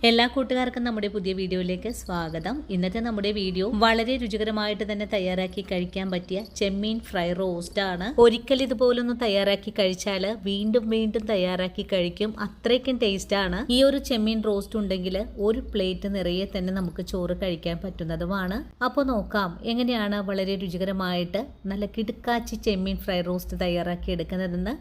എല്ലാ കൂട്ടുകാർക്കും നമ്മുടെ പുതിയ വീഡിയോയിലേക്ക് സ്വാഗതം. ഇന്നത്തെ നമ്മുടെ വീഡിയോ വളരെ രുചികരമായിട്ട് തന്നെ തയ്യാറാക്കി കഴിക്കാൻ പറ്റിയ ചെമ്മീൻ ഫ്രൈ റോസ്റ്റ് ആണ്. ഒരിക്കൽ ഇതുപോലൊന്ന് തയ്യാറാക്കി കഴിച്ചാൽ വീണ്ടും വീണ്ടും തയ്യാറാക്കി കഴിക്കും, അത്രയ്ക്കും ടേസ്റ്റ് ആണ്. ഈ ഒരു ചെമ്മീൻ റോസ്റ്റ് ഉണ്ടെങ്കിൽ ഒരു പ്ലേറ്റ് നിറയെ തന്നെ നമുക്ക് ചോറ് കഴിക്കാൻ പറ്റുന്നതുമാണ്. അപ്പോൾ നോക്കാം എങ്ങനെയാണ് വളരെ രുചികരമായിട്ട് നല്ല കിടുക്കാച്ചി ചെമ്മീൻ ഫ്രൈ റോസ്റ്റ് തയ്യാറാക്കി എടുക്കുന്നതെന്ന്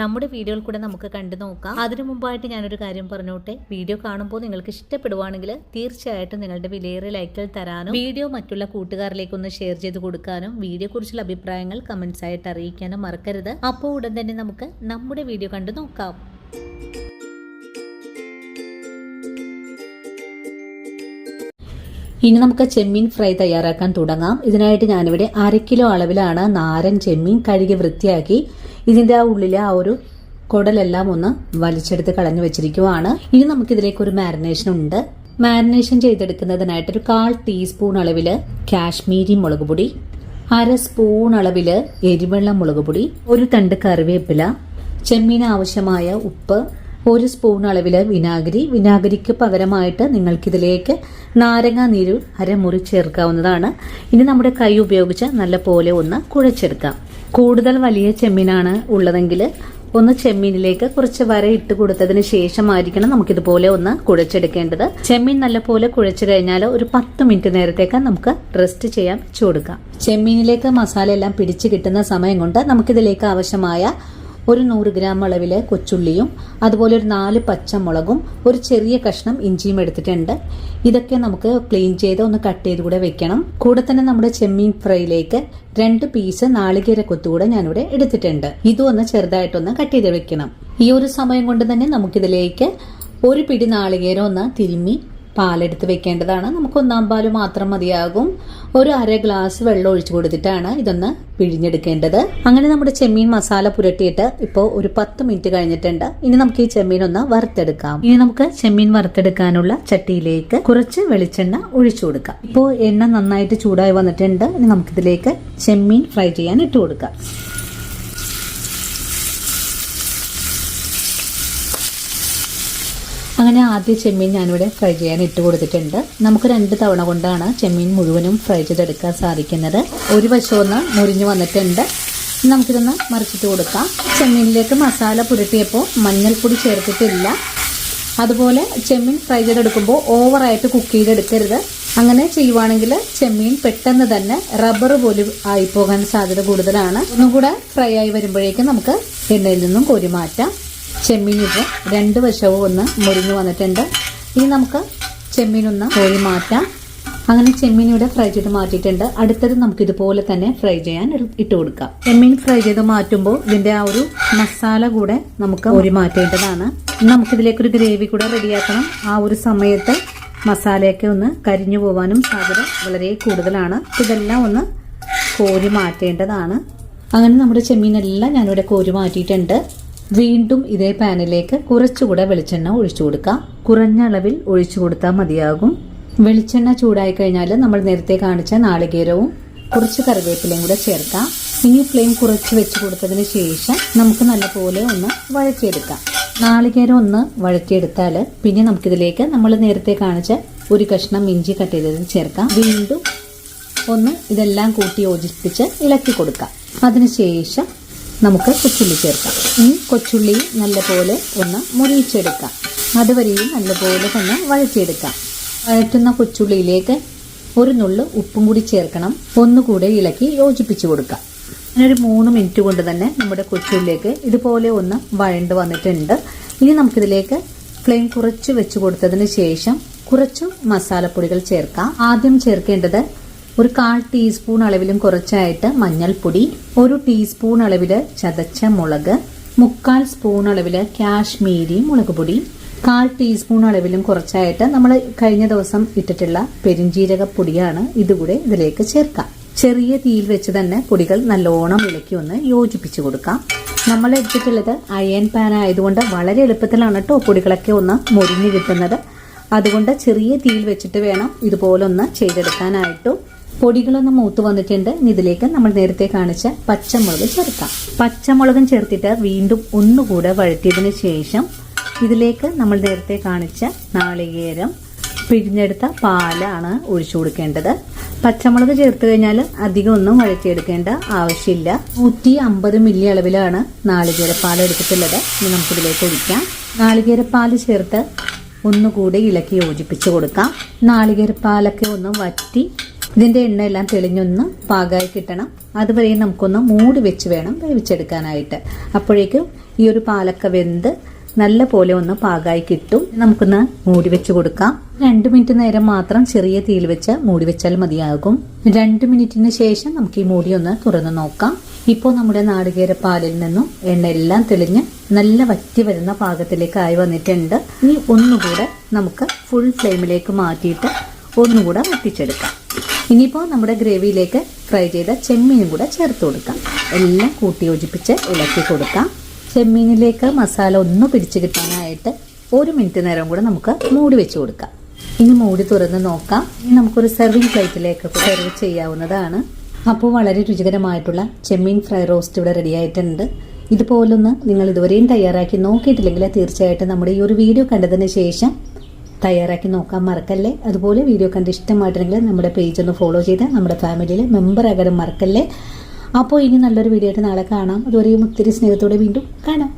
നമ്മുടെ വീഡിയോയിൽ കൂടെ നമുക്ക് കണ്ടു നോക്കാം. അതിനു മുമ്പായിട്ട് ഞാനൊരു കാര്യം പറഞ്ഞോട്ടെ, വീഡിയോ കാണുമ്പോൾ നിങ്ങൾക്ക് ഇഷ്ടപ്പെടുവാണെങ്കിൽ തീർച്ചയായിട്ടും നിങ്ങളുടെ വിലയേറിയ ലൈക്കുകൾ തരാനും വീഡിയോ മറ്റുള്ള കൂട്ടുകാരിലേക്ക് ഒന്ന് ഷെയർ ചെയ്ത് കൊടുക്കാനും വീഡിയോ കുറിച്ചുള്ള അഭിപ്രായങ്ങൾ കമന്റ്സ് ആയിട്ട് അറിയിക്കാനും മറക്കരുത്. അപ്പോൾ ഉടൻ തന്നെ നമുക്ക് നമ്മുടെ വീഡിയോ കണ്ടു നോക്കാം. ഇനി നമുക്ക് ചെമ്മീൻ ഫ്രൈ തയ്യാറാക്കാൻ തുടങ്ങാം. ഇതിനായിട്ട് ഞാനിവിടെ 1/2 കിലോ അളവിലാണ് നാരൻ ചെമ്മീൻ കഴുകി വൃത്തിയാക്കി ഇതിന്റെ ഉള്ളിലെ ആ ഒരു കുടലെല്ലാം ഒന്ന് വലിച്ചെടുത്ത് കളഞ്ഞു വെച്ചിരിക്കുവാണ്. ഇനി നമുക്കിതിലേക്ക് ഒരു മാരിനേഷൻ ഉണ്ട്. മാരിനേഷൻ ചെയ്തെടുക്കുന്നതിനായിട്ട് ഒരു 1/4 ടീസ്പൂൺ അളവില് കാശ്മീരി മുളക് പൊടി, 1/2 സ്പൂൺ അളവില് എരിവെള്ള മുളക് പൊടി, ഒരു തണ്ട് കറിവേപ്പില, ചെമ്മീന് ആവശ്യമായ ഉപ്പ്, 1 സ്പൂൺ അളവില് വിനാഗിരിക്ക് പകരമായിട്ട് നിങ്ങൾക്കിതിലേക്ക് നാരങ്ങാ നീര് 1/2 മുറി ചേർക്കാവുന്നതാണ്. ഇനി നമ്മുടെ കൈ ഉപയോഗിച്ച് നല്ല പോലെ ഒന്ന് കുഴച്ചെടുക്കാം. കൂടുതൽ വലിയ ചെമ്മീനാണ് ഉള്ളതെങ്കിൽ ഒന്ന് ചെമ്മീനിലേക്ക് കുറച്ച് വര ഇട്ട് കൊടുത്തതിന് ശേഷമായിരിക്കണം നമുക്കിതുപോലെ ഒന്ന് കുഴച്ചെടുക്കേണ്ടത്. ചെമ്മീൻ നല്ലപോലെ കുഴച്ചു കഴിഞ്ഞാൽ ഒരു 10 മിനിറ്റ് നേരത്തേക്ക് നമുക്ക് റെസ്റ്റ് ചെയ്യാൻ വെച്ചു കൊടുക്കാം. ചെമ്മീനിലേക്ക് മസാല എല്ലാം പിടിച്ചു കിട്ടുന്ന സമയം കൊണ്ട് നമുക്കിതിലേക്ക് ആവശ്യമായ ഒരു 100 ഗ്രാം അളവില് കൊച്ചുള്ളിയും അതുപോലെ ഒരു 4 പച്ചമുളകും ഒരു ചെറിയ കഷ്ണം ഇഞ്ചിയും എടുത്തിട്ടുണ്ട്. ഇതൊക്കെ നമുക്ക് ക്ലീൻ ചെയ്ത് ഒന്ന് കട്ട് ചെയ്ത് കൂടെ വെക്കണം. കൂടെ തന്നെ നമ്മുടെ ചെമ്മീൻ ഫ്രൈയിലേക്ക് 2 പീസ് നാളികേര കൊത്തുകൂടെ ഞാനിവിടെ എടുത്തിട്ടുണ്ട്. ഇതും ഒന്ന് ചെറുതായിട്ടൊന്ന് കട്ട് ചെയ്ത് വെക്കണം. ഈ ഒരു സമയം കൊണ്ട് തന്നെ നമുക്കിതിലേക്ക് ഒരു പിടി നാളികേരം ഒന്ന് തിരുമ്മി പാലെടുത്ത് വെക്കേണ്ടതാണ്. നമുക്ക് 1/4 പാല് മാത്രം മതിയാകും. ഒരു 1/2 ഗ്ലാസ് വെള്ളം ഒഴിച്ചു കൊടുത്തിട്ടാണ് ഇതൊന്ന് പിഴിഞ്ഞെടുക്കേണ്ടത്. അങ്ങനെ നമ്മുടെ ചെമ്മീൻ മസാല പുരട്ടിയിട്ട് ഇപ്പോൾ ഒരു 10 മിനിറ്റ് കഴിഞ്ഞിട്ടുണ്ട്. ഇനി നമുക്ക് ഈ ചെമ്മീൻ ഒന്ന് വറുത്തെടുക്കാം. ഇനി നമുക്ക് ചെമ്മീൻ വറുത്തെടുക്കാനുള്ള ചട്ടിയിലേക്ക് കുറച്ച് വെളിച്ചെണ്ണ ഒഴിച്ചു കൊടുക്കാം. ഇപ്പോൾ എണ്ണ നന്നായിട്ട് ചൂടായി വന്നിട്ടുണ്ട്. ഇനി നമുക്കിതിലേക്ക് ചെമ്മീൻ ഫ്രൈ ചെയ്യാൻ ഇട്ട് കൊടുക്കാം. അങ്ങനെ ആദ്യ ചെമ്മീൻ ഞാനിവിടെ ഫ്രൈ ചെയ്യാൻ ഇട്ട് കൊടുത്തിട്ടുണ്ട്. നമുക്ക് 2 തവണ കൊണ്ടാണ് ചെമ്മീൻ മുഴുവനും ഫ്രൈ ചെയ്തെടുക്കാൻ സാധിക്കുന്നത്. ഒരു വശം ഒന്ന് മുരിഞ്ഞു വന്നിട്ടുണ്ട്. നമുക്കിതൊന്ന് മറിച്ചിട്ട് കൊടുക്കാം. ചെമ്മീനിലേക്ക് മസാല പുരട്ടിയപ്പോൾ മഞ്ഞൾപ്പൊടി ചേർത്തിട്ടില്ല. അതുപോലെ ചെമ്മീൻ ഫ്രൈ ചെയ്തെടുക്കുമ്പോൾ ഓവറായിട്ട് കുക്ക് ചെയ്തെടുക്കരുത്. അങ്ങനെ ചെയ്യുവാണെങ്കിൽ ചെമ്മീൻ പെട്ടെന്ന് തന്നെ റബ്ബർ പോലെ ആയിപ്പോകാൻ സാധ്യത കൂടുതലാണ്. ഒന്നുകൂടെ ഫ്രൈ ആയി വരുമ്പോഴേക്കും നമുക്ക് എണ്ണയിൽ നിന്നും കോരി മാറ്റാം. ചെമ്മീൻ ഇപ്പോൾ 2 വശവും ഒന്ന് മുരിഞ്ഞു വന്നിട്ടുണ്ട്. ഇനി നമുക്ക് ചെമ്മീൻ ഒന്ന് കോരി മാറ്റാം. അങ്ങനെ ചെമ്മീൻ ഇവിടെ ഫ്രൈ ചെയ്ത് മാറ്റിയിട്ടുണ്ട്. അടുത്തത് നമുക്ക് ഇതുപോലെ തന്നെ ഫ്രൈ ചെയ്യാൻ ഇട്ട് കൊടുക്കാം. ചെമ്മീൻ ഫ്രൈ ചെയ്ത് മാറ്റുമ്പോൾ ഇതിന്റെ ആ ഒരു മസാല കൂടെ നമുക്ക് കോരി മാറ്റേണ്ടതാണ്. നമുക്കിതിലേക്കൊരു ഗ്രേവി കൂടെ റെഡിയാക്കണം. ആ ഒരു സമയത്ത് മസാലയൊക്കെ ഒന്ന് കരിഞ്ഞു പോവാനും സാധ്യത വളരെ കൂടുതലാണ്. ഇതെല്ലാം ഒന്ന് കോരി മാറ്റേണ്ടതാണ്. അങ്ങനെ നമ്മുടെ ചെമ്മീനെല്ലാം ഞാനിവിടെ കോരി മാറ്റിയിട്ടുണ്ട്. വീണ്ടും ഇതേ പാനിലേക്ക് കുറച്ചുകൂടെ വെളിച്ചെണ്ണ ഒഴിച്ചു കൊടുക്കാം. കുറഞ്ഞ അളവിൽ ഒഴിച്ചു കൊടുത്താൽ മതിയാകും. വെളിച്ചെണ്ണ ചൂടായി കഴിഞ്ഞാൽ നമ്മൾ നേരത്തെ കാണിച്ച നാളികേരവും കുറച്ച് കറിവേപ്പിലയും കൂടെ ചേർക്കാം. ഇനി ഫ്ലെയിം കുറച്ച് വെച്ച് കൊടുത്തതിന് ശേഷം നമുക്ക് നല്ലപോലെ ഒന്ന് വഴറ്റിയെടുക്കാം. നാളികേരം ഒന്ന് വഴറ്റിയെടുത്താൽ പിന്നെ നമുക്കിതിലേക്ക് നമ്മൾ നേരത്തെ കാണിച്ച ഒരു കഷ്ണം ഇഞ്ചി കട്ട് ചെയ്തത് ചേർക്കാം. വീണ്ടും ഒന്ന് ഇതെല്ലാം കൂട്ടി യോജിപ്പിച്ച് ഇളക്കി കൊടുക്കാം. അതിനുശേഷം നമുക്ക് കൊച്ചുള്ളി ചേർക്കാം. ഇനി കൊച്ചുള്ളി നല്ലപോലെ ഒന്ന് മുരിയിച്ചെടുക്കാം. അതുവരെയും നല്ലപോലെ തന്നെ വഴറ്റിയെടുക്കാം. വഴറ്റുന്ന കൊച്ചുള്ളിയിലേക്ക് ഒരു നുള്ളു ഉപ്പും കൂടി ചേർക്കണം. ഒന്നുകൂടെ ഇളക്കി യോജിപ്പിച്ചു കൊടുക്കാം. ഒരു 3 മിനിറ്റ് കൊണ്ട് തന്നെ നമ്മുടെ കൊച്ചുള്ളിലേക്ക് ഇതുപോലെ ഒന്ന് വഴണ്ട് വന്നിട്ടുണ്ട്. ഇനി നമുക്കിതിലേക്ക് ഫ്ലെയിം കുറച്ച് വെച്ച് കൊടുത്തതിന് ശേഷം കുറച്ച് മസാലപ്പൊടികൾ ചേർക്കാം. ആദ്യം ചേർക്കേണ്ടത് ഒരു 1/4 ടീസ്പൂൺ അളവിലും കുറച്ചായിട്ട് മഞ്ഞൾപ്പൊടി, 1 ടീസ്പൂൺ അളവില് ചതച്ച മുളക്, 3/4 സ്പൂൺ അളവില് കാശ്മീരി മുളക് പൊടി, 1/4 ടീസ്പൂൺ അളവിലും കുറച്ചായിട്ട് നമ്മൾ കഴിഞ്ഞ ദിവസം ഇട്ടിട്ടുള്ള പെരിഞ്ജീരകപ്പൊടിയാണ്. ഇതുകൂടെ ഇതിലേക്ക് ചേർക്കാം. ചെറിയ തീയിൽ വെച്ച് തന്നെ പൊടികൾ നല്ലോണം ഇളക്കി ഒന്ന് യോജിപ്പിച്ചു കൊടുക്കാം. നമ്മൾ എടുത്തിട്ടുള്ളത് അയൺ പാൻ ആയതുകൊണ്ട് വളരെ എളുപ്പത്തിലാണ് കേട്ടോ പൊടികളൊക്കെ ഒന്ന് മുരിഞ്ഞു കിട്ടുന്നത്. അതുകൊണ്ട് ചെറിയ തീയിൽ വെച്ചിട്ട് വേണം ഇതുപോലെ ഒന്ന് ചെയ്തെടുക്കാനായിട്ടു. പൊടികളൊന്ന് മൂത്ത് വന്നിട്ടുണ്ട്. ഇതിലേക്ക് നമ്മൾ നേരത്തെ കാണിച്ച പച്ചമുളക് ചേർക്കാം. പച്ചമുളകും ചേർത്തിട്ട് വീണ്ടും ഒന്നുകൂടെ വഴറ്റിയതിന് ശേഷം ഇതിലേക്ക് നമ്മൾ നേരത്തെ കാണിച്ച നാളികേരം പിഴിഞ്ഞെടുത്ത പാലാണ് ഒഴിച്ചു കൊടുക്കേണ്ടത്. പച്ചമുളക് ചേർത്ത് കഴിഞ്ഞാൽ അധികം ഒന്നും വഴറ്റിയെടുക്കേണ്ട ആവശ്യമില്ല. 150 മില്ലി അളവിലാണ് നാളികേരപ്പാൽ എടുത്തിട്ടുള്ളത്. ഇനി നമുക്കിതിലേക്ക് ഒഴിക്കാം. നാളികേരപ്പാൽ ചേർത്ത് ഒന്നുകൂടി ഇളക്കി യോജിപ്പിച്ച് കൊടുക്കാം. നാളികേരപ്പാലൊക്കെ ഒന്ന് വറ്റി ഇതിന്റെ എണ്ണയെല്ലാം തെളിഞ്ഞൊന്ന് പാകമായി കിട്ടണം. അതുവരെ നമുക്കൊന്ന് മൂടി വെച്ച് വേണം വേവിച്ചെടുക്കാനായിട്ട്. അപ്പോഴേക്കും ഈ ഒരു പാലൊക്കെ വെന്ത് നല്ല പോലെ ഒന്ന് പാകമായി കിട്ടും. നമുക്കൊന്ന് മൂടി വെച്ച് കൊടുക്കാം. 2 മിനിറ്റ് നേരം മാത്രം ചെറിയ തീയിൽ വെച്ച് മൂടി വെച്ചാൽ മതിയാകും. 2 മിനിറ്റിന് ശേഷം നമുക്ക് ഈ മൂടി ഒന്ന് തുറന്ന് നോക്കാം. ഇപ്പോൾ നമ്മുടെ നാളികേരപ്പാലിൽ നിന്നും എണ്ണയെല്ലാം തെളിഞ്ഞ് നല്ല വറ്റി വരുന്ന പാകത്തിലേക്ക് ആയി വന്നിട്ടുണ്ട്. ഇനി ഒന്നുകൂടെ നമുക്ക് ഫുൾ ഫ്ലെയിമിലേക്ക് മാറ്റിയിട്ട് ഒന്നുകൂടെ വറ്റിച്ചെടുക്കാം. ഇനിയിപ്പോൾ നമ്മുടെ ഗ്രേവിയിലേക്ക് ഫ്രൈ ചെയ്ത ചെമ്മീനും കൂടെ ചേർത്ത് കൊടുക്കാം. എല്ലാം കൂട്ടി യോജിപ്പിച്ച് ഇളക്കി കൊടുക്കാം. ചെമ്മീനിലേക്ക് മസാല ഒന്ന് പിടിച്ചു കിട്ടാനായിട്ട് 1 മിനിറ്റ് നേരം കൂടെ നമുക്ക് മൂടി വെച്ച് കൊടുക്കാം. ഇനി മൂടി തുറന്ന് നോക്കാം. ഇനി നമുക്കൊരു സെർവിങ് പ്ലേറ്റിലേക്ക് സെർവ് ചെയ്യാവുന്നതാണ്. അപ്പോൾ വളരെ രുചികരമായിട്ടുള്ള ചെമ്മീൻ ഫ്രൈ റോസ്റ്റ് ഇവിടെ റെഡി ആയിട്ടുണ്ട്. ഇതുപോലൊന്ന് നിങ്ങൾ ഇതുവരെയും തയ്യാറാക്കി നോക്കിയിട്ടില്ലെങ്കിൽ തീർച്ചയായിട്ടും നമ്മുടെ ഈ ഒരു വീഡിയോ കണ്ടതിന് ശേഷം തയ്യാറാക്കി നോക്കാൻ മറക്കല്ലേ. അതുപോലെ വീഡിയോ കണ്ട് ഇഷ്ടമായിട്ടുണ്ടെങ്കിൽ നമ്മുടെ പേജ് ഒന്ന് ഫോളോ ചെയ്ത് നമ്മുടെ ഫാമിലിയിൽ മെമ്പർ ആകാനും മറക്കല്ലേ. അപ്പോൾ ഇനി നല്ലൊരു വീഡിയോ ആയിട്ട് നാളെ കാണാം. അതുവരെയും ഒത്തിരി സ്നേഹത്തോടെ വീണ്ടും കാണാം.